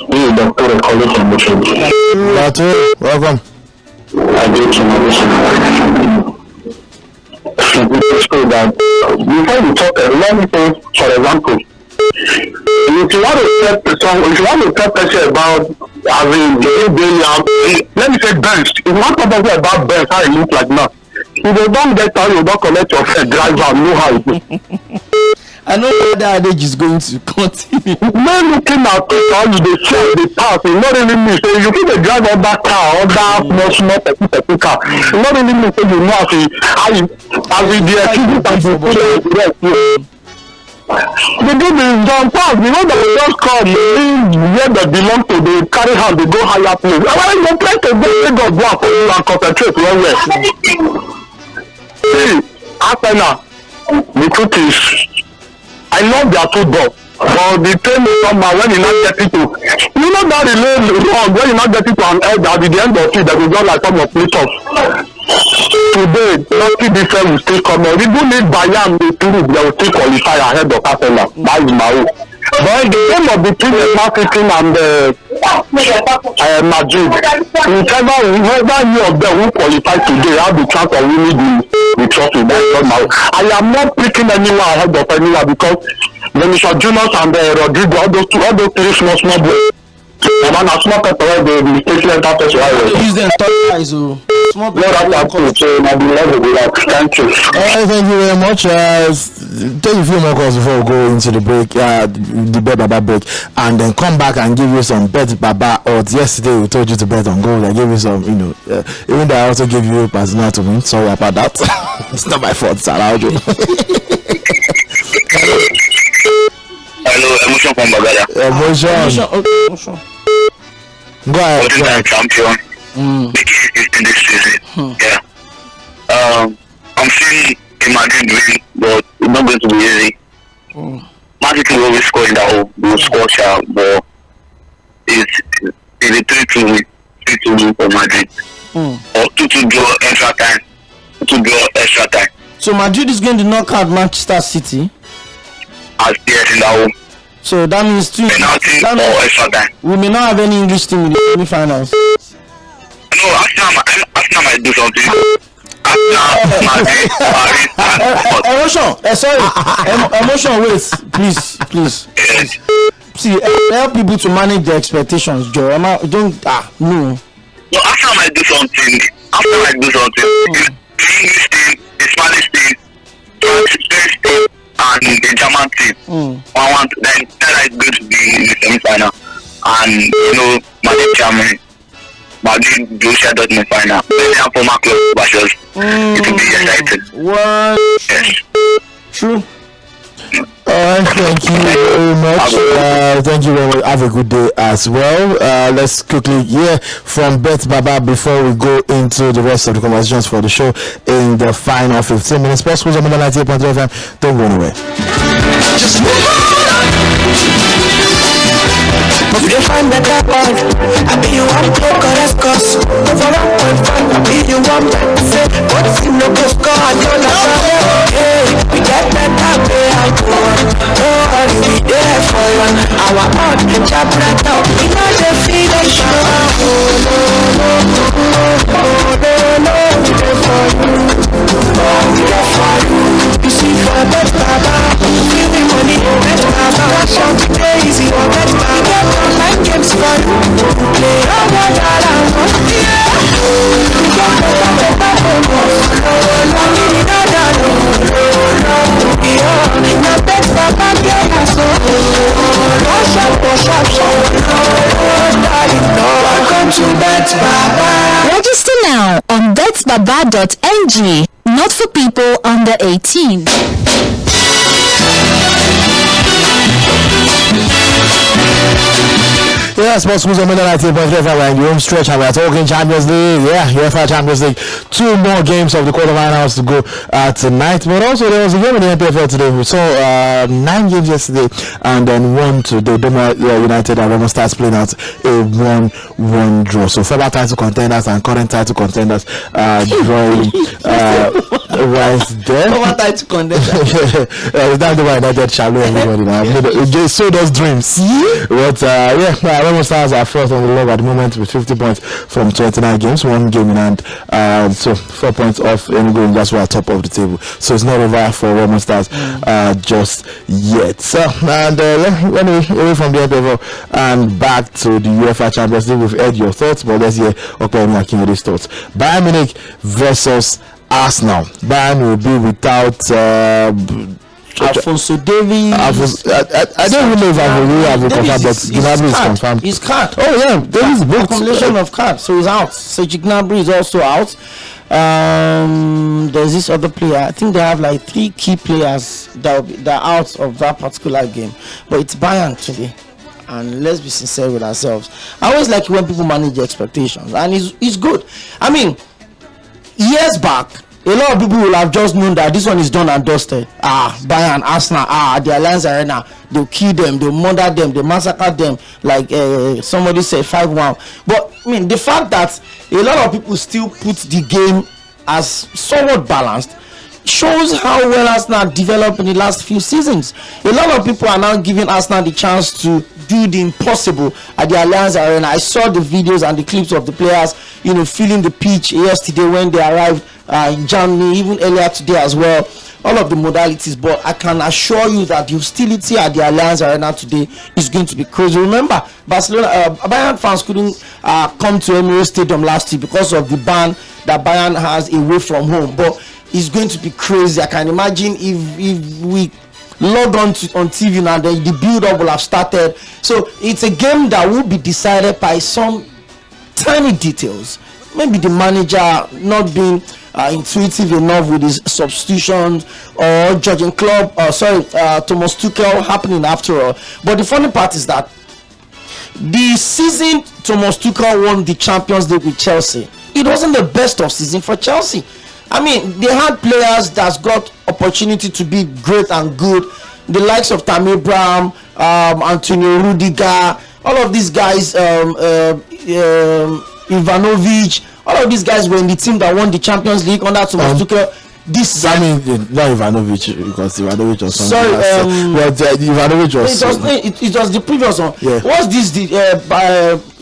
This is Dr. Doctor, welcome. I did some that before you talk, let me say, for example, if you want to tell person about having the daily out, let me say bench. It's not something about bench, how it looks like now. If you don't get how you don't collect your fair driver, know how it is. I know that adage is going to continue. When looking at how you dey share the pass, it not really mean say you fit dey drive other car, other small petit car. It not really mean say you know how you dey achieve and you put the rest. They do the jump pass, you know that they just come where they belong to, they carry hand, they go higher place. When you try to go, they go for you and concentrate well well. See, Arsenal, the truth is, I love their football, but the train somehow when you not get it to, you know that relay wrong when you not get it to an edge at the end of it, that is not like some of split-offs. Today, nothing different will still come out. We do need Bayern, they will still qualify ahead of Arsenal. That is my own. But in the game of the team, Man City and Madrid, whoever any of them who qualify today have the chance of winning the trophy. That's not my own. I am not picking anyone ahead of anyone because Vinicius Junior and Rodrigo, all those 3 small boys. The man has small people where they mistakenly enter person. Use them top guys, so small people. Thank you. Thank you very much. Take a few more calls before we go into the break, the bet Baba break, and then come back and give you some bet Baba odds. Yesterday we told you to bet on gold. I gave you some, even though I also gave you personal to win. Sorry about that. It's not my fault, sir. Hello, Emotion from Bagada. Emotion. Go ahead. What is that champion? The key is in this season. Yeah. I'm seeing a Madrid win, but it's not going to be easy. Man City will always score in that hole. They will score sharp, but it's a 3-2 win for Madrid. Or 2-2 draw extra time. 2 draw extra time. So Madrid is going to knock out Manchester City? As yes, in that hole. So that means 2 penalty or extra time. We may not have any English team in the semi-finals. No, Arsenal might do something. Emotion, wait, please. See, help people to manage their expectations, Joe. No. No, Arsenal might do something. The English team, the Spanish team, the French team, and the German team. Then Tella is going to be in the semi-final. And, Madrid Germany. Madrid Borussia Dortmund final. Then former club versus it will be exciting. What? Yes. True. Thank you very much. Thank you very much. Have a good day as well. Let's quickly hear from Beth Baba before we go into the rest of the conversations for the show in the final 15 minutes. Sports Cruise on 98.3 FM. Don't go anywhere. Just move on. If you find that boy, I be you want to correct us. For 1.5, I be you want to say, what's in the book? God, you're not hey, we get better pay out to one. Oh, I'll be there for you. Our own chap right now, we know the finish. Oh, no, we there for you. Oh, we there for you. You see, for that Baba, give me money, that Baba, shout crazy, or that Baba. Like games for you, play all what I want. Yeah, we got better now that's Papa girl, so welcome to Bet Baba. Register now on betbaba.ng. Not for people under 18. Yeah, Sports Cruise on 98.3 FM in the home stretch, and we're talking Champions League. Yeah, UEFA Champions League. 2 more games of the quarterfinals to go tonight. But also there was a game in the NPFL today. We saw 9 games yesterday and then 1 today. Doma United and Remo Stars playing out a 1-1 draw. So former title contenders and current title contenders drawing right there. Former title contenders. That's the way United shallow everybody now. So those dreams. But yeah. Remo Stars are first on the log at the moment with 50 points from 29 games, 1 game in hand. So 4 points off Enugu, that's why top of the table. So it's not over for Remo Stars just yet. So and anyway, away from the NPFL and back to the UEFA Champions League. We've heard your thoughts, but let's hear Okoyemi Akinwode's thoughts. Bayern Munich versus Arsenal. Bayern will be without Alphonso Davies. I don't even know if I have a confirmed, but Gnabry is confirmed. He's cut. Oh yeah, Davies booked. Accumulation of cards, so he's out. Serge Gnabry is also out. There's this other player. I think they have like 3 key players that are out of that particular game. But it's Bayern today, and let's be sincere with ourselves. I always like when people manage expectations, and it's good. I mean, years back, a lot of people will have just known that this one is done and dusted. Bayern, Arsenal, the Alliance Arena, they'll kill them, they'll murder them, they'll massacre them, like somebody said 5-1. But I mean, the fact that a lot of people still put the game as somewhat balanced shows how well Arsenal developed in the last few seasons. A lot of people are now giving Arsenal the chance to do the impossible at the Alliance Arena. I saw the videos and the clips of the players, filling the pitch yesterday when they arrived in Germany, even earlier today as well. All of the modalities, but I can assure you that the hostility at the Alliance Arena today is going to be crazy. Remember, Bayern fans couldn't come to Emirates Stadium last year because of the ban that Bayern has away from home, but it's going to be crazy. I can imagine if we log on TV now, then the build-up will have started. So it's a game that will be decided by some tiny details. Maybe the manager not being intuitive enough with his substitutions, or judging Thomas Tuchel happening after all. But the funny part is that the season Thomas Tuchel won the Champions League with Chelsea, it wasn't the best of season for Chelsea. I mean, they had players that's got opportunity to be great and good. The likes of Tammy Abraham, Antonio Rudiger, all of these guys, Ivanovic, all of these guys were in the team that won the Champions League under Thomas Tuchel. I mean, not Ivanovic, because Ivanovic was sorry, Ivanovic was it was the previous one. Yeah. What's this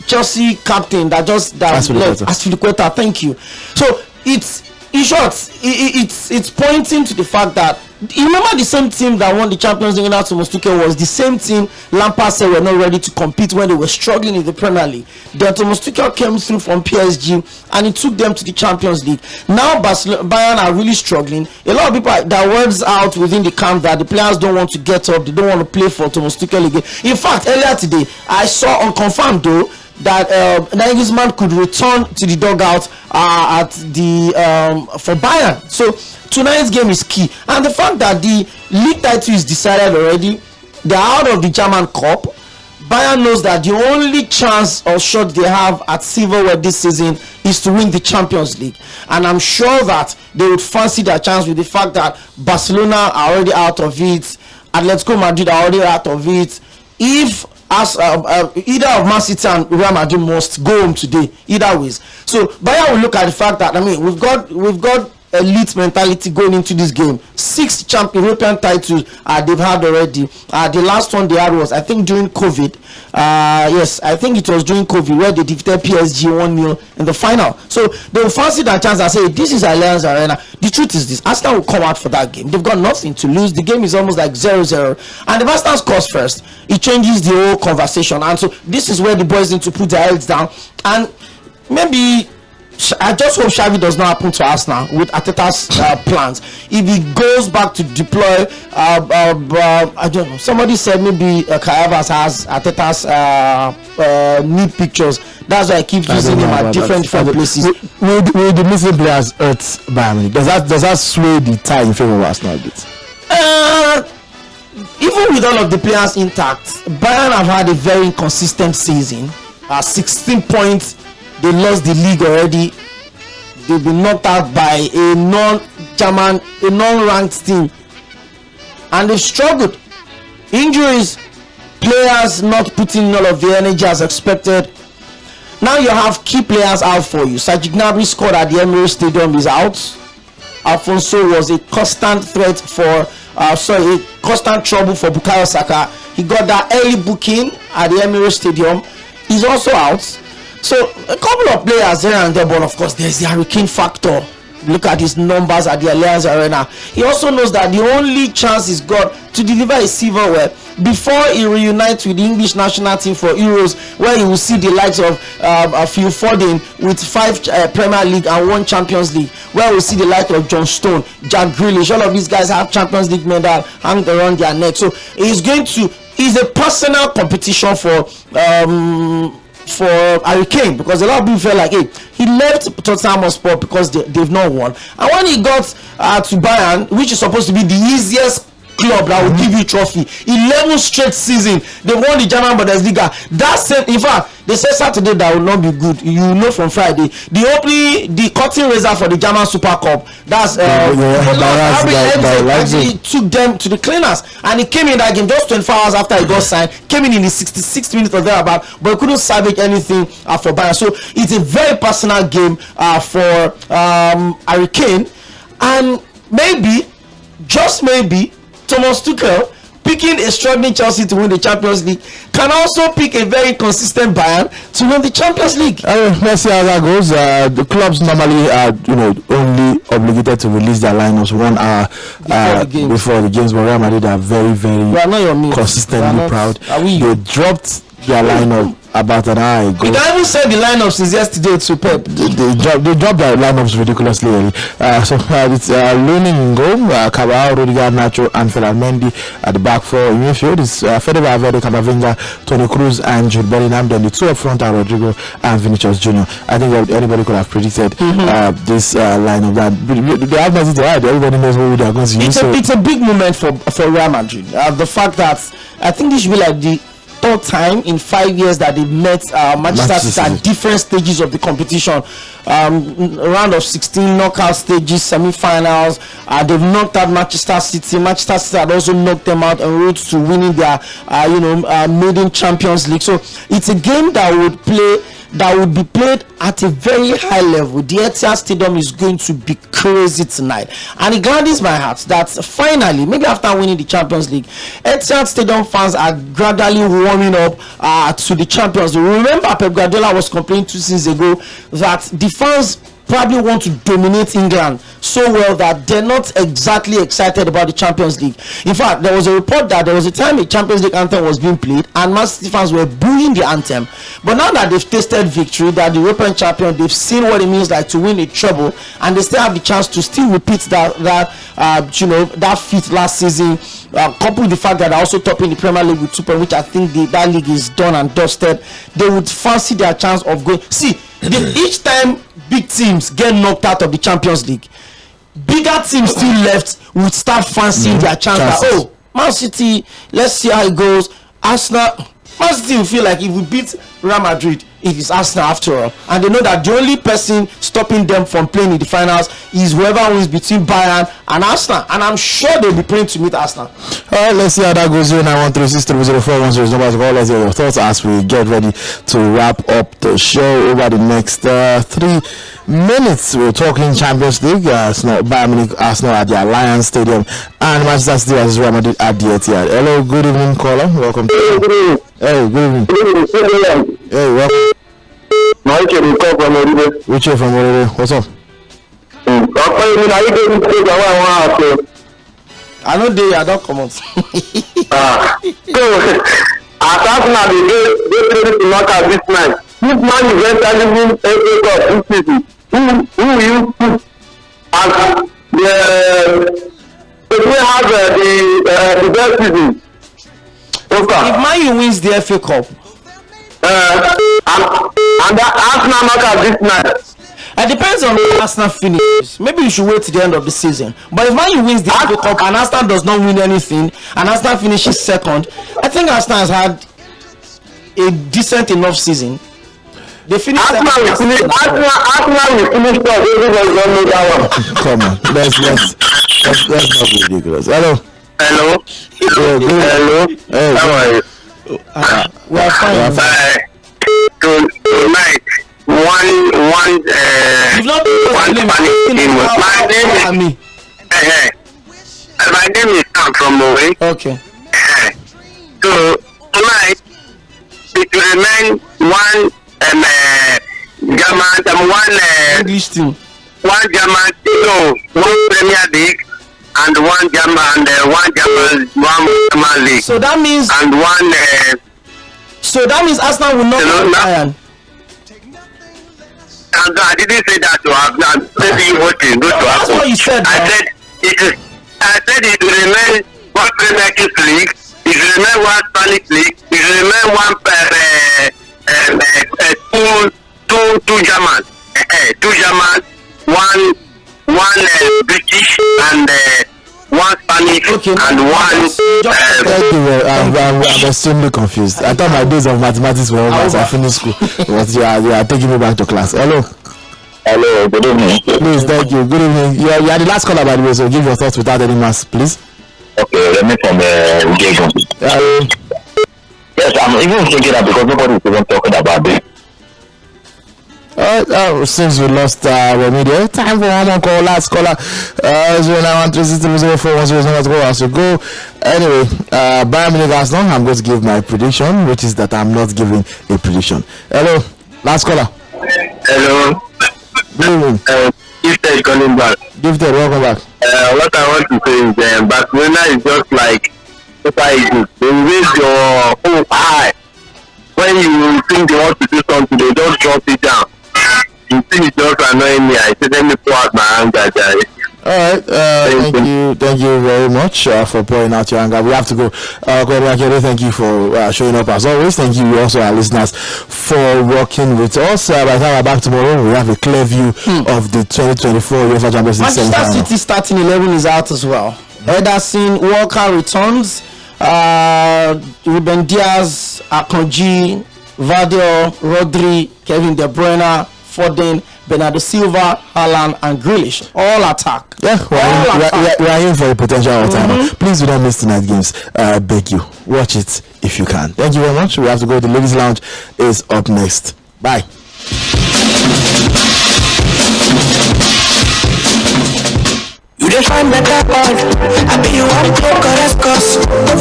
Chelsea captain that left? Aspilicueta, thank you. So it's in short, it's pointing to the fact that, you remember the same team that won the Champions League under Thomas Tuchel was the same team Lampard said were not ready to compete when they were struggling in the Premier League. Then Thomas Tuchel came through from PSG and he took them to the Champions League. Now Bayern are really struggling. A lot of people that words out within the camp that the players don't want to get up, they don't want to play for Thomas Tuchel again. In fact, earlier today I saw, unconfirmed though, that Nagelsmann could return to the dugout at the for Bayern. So tonight's game is key, and the fact that the league title is decided already, they're out of the German Cup. Bayern knows that the only chance or shot they have at silverware this season is to win the Champions League, and I'm sure that they would fancy their chance with the fact that Barcelona are already out of it, Atletico Madrid are already out of it. If as either of Man City and Real Madrid must go home today, either ways. So Bayern will look at the fact that, I mean, we've got elite mentality going into this game. 6 European titles they've had already. The last one they had was, I think, during COVID. Yes, I think it was during COVID where they defeated PSG 1-0 in the final. So they will fancy that chance and say, this is Allianz Arena. The truth is this: Arsenal will come out for that game. They've got nothing to lose. The game is almost like 0-0, and if Arsenal scores first, it changes the whole conversation. And so this is where the boys need to put their heads down, and maybe I just hope Xavi does not happen to Arsenal with Arteta's plans. If he goes back to deploy, I don't know. Somebody said maybe Kai Havertz has Arteta's need pictures. That's why I keep using him at different places. Will the missing players hurt Bayern? Does that sway the tie in favor of Arsenal a bit? Even with all of the players intact, Bayern have had a very inconsistent season. 16 points. They lost the league already. They've been knocked out by a non-German, a non-ranked team, and they've struggled. Injuries, players not putting all of the energy as expected. Now you have key players out for you. Serge Gnabry scored at the Emirates Stadium, is out. Alfonso was a constant threat for, a constant trouble for Bukayo Saka. He got that early booking at the Emirates Stadium. He's also out. So a couple of players here and there, but of course there's the hurricane factor. Look at his numbers at the Allianz Arena. He also knows that the only chance he's got to deliver a silverware before he reunites with the English national team for Euros, where he will see the likes of Phil Foden with 5 Premier League and 1 Champions League, where we'll see the likes of John Stone, Jack Grealish. All of these guys have Champions League medal hanging around their neck. So he's a personal competition for Harry Kane, because a lot of people feel like, hey, he left Tottenham Hotspur because they've not won, and when he got to Bayern, which is supposed to be the easiest club that will give you trophy, 11 straight season they won the German Bundesliga. That's it. In fact, they say Saturday that will not be good. You know from Friday the curtain raiser for the German Super Cup, that's he took them to the cleaners, and he came in that game just 24 hours after he got signed, came in the 66th minute or thereabout, but he couldn't salvage anything for Bayern. So it's a very personal game for Harry Kane, and maybe, just maybe, Thomas Tuchel picking a struggling Chelsea to win the Champions League can also pick a very consistent Bayern to win the Champions League. Let's see how that goes. The clubs normally are, only obligated to release their lineups 1 hour before the games. But Real Madrid are very, very consistently proud. They dropped their lineup about an hour ago. You can even say the lineup since yesterday to Pep. They dropped their lineups ridiculously early. It's Lunin in goal, Cabral, Rudiger, Nacho, and Mendy at the back four. In midfield is Fede Valverde, Camavinga, Toni Kroos, and Jude Bellingham. Then the 2 up front are Rodrigo and Vinicius Jr. I think that anybody could have predicted this lineup. That they have nothing to hide. Everybody knows who they are going to use. It's a big moment for Real Madrid. The fact that I think this should be like the 3rd time in 5 years that they've met Manchester City at different stages of the competition. Round of 16 knockout stages, semi-finals. They've knocked out Manchester City. Manchester City had also knocked them out en route to winning their maiden Champions League. So it's a game that would be played at a very high level. The Etihad Stadium is going to be crazy tonight, and it gladdens my heart that finally, maybe after winning the Champions League, Etihad Stadium fans are gradually warming up to the Champions League. Remember, Pep Guardiola was complaining 2 seasons ago that the fans probably want to dominate England so well that they're not exactly excited about the Champions League. In fact, there was a report that there was a time a Champions League anthem was being played and Man City fans were booing the anthem. But now that they've tasted victory, that the European champion, they've seen what it means like to win a treble, and they still have the chance to still repeat that feat last season coupled with the fact that they're also topping the Premier League with 2 points, which I think that league is done and dusted, they would fancy their chance of going. See, each time big teams get knocked out of the Champions League, bigger teams still left would start fancying their chance. That, Man City, let's see how it goes. Arsenal, Man City will feel like if we beat Real Madrid, it is Arsenal after all, and they know that the only person stopping them from playing in the finals is whoever wins between Bayern and Arsenal, and I'm sure they'll be praying to meet Arsenal. All right, let's see how that goes. 0913630410. Let's hear your thoughts as we get ready to wrap up the show. Over the next 3 minutes, we're talking Champions League. Bayern Munich, Arsenal at the Alliance Stadium, and Manchester City versus Real Madrid at the Etihad. Hello, good evening, caller. Welcome to the show. Hey, good evening. Hey, welcome. Which from Orire? What's up? I know they are not common. So, as Arsenal, they to knock out this man. This man is entering FA Cup this season. Who will you put as the have the best season? If Man U wins the FA Cup, and Arsenal knock out this man. It depends on where Arsenal finishes. Maybe you should wait to the end of the season. But if Man U wins the FA Cup and Arsenal does not win anything, and Arsenal finishes second, I think Arsenal has had a decent enough season. They finished Arsenal will finish top. Everybody don't know that one. Come on, let's not be ridiculous. Hello. Hello. Hey, how are you? We are fine. Tonight, one my name is Sam from Moe. Okay. So tonight it will remain one German, English team. One German, one Premier League, and one German league. So that means Arsenal will not be Bayern. I didn't say that to have. That's what you said. I said it will remain one Premier League. It will remain one Spanish league. It will remain one two German, one British and one Spanish and one. I'm extremely confused. I thought my days of mathematics were over as I finished school. But you are taking me back to class. Hello. Hello, good evening. Please, thank you. Good evening. You are the last caller, by the way, so give your thoughts without any mass, please. Okay, let me from Jᴏ. Yes, I'm even thinking that because nobody is even talking about this. Since we lost Remedial, time for one more call. Last caller. 0913630410 to go. Anyway, Bayern Munich Arsenal. I'm going to give my prediction, which is that I'm not giving a prediction. Hello, last caller. Hello. Good evening. Gifted calling back. Gifted, welcome back. What I want to say is Barcelona is just like Super Eagles. They raise your hope high. When you think they want to do something, they don't drop it down. You think it's just annoying me. I said, let me pour out my anger, guys. All right. Thank you very much for pouring out your anger. We have to go. Thank you for showing up as always. Thank you also our listeners for working with us. By the time we're back tomorrow, we have a clear view of the 2024 UEFA Champions League. Manchester City starting 11 is out as well. Ederson, Walker returns. Ruben Diaz, Akanji, Vardy, Rodri, Kevin De Bruyne, Foden, Bernardo Silva, Haaland, and Grealish. All attack. Yeah, we are in for a potential all-timer. Please do not miss tonight's games. Beg you, watch it if you can. Thank you very much. We have to go. The ladies' lounge is up next. Bye. You define better boy. I bet you want to go,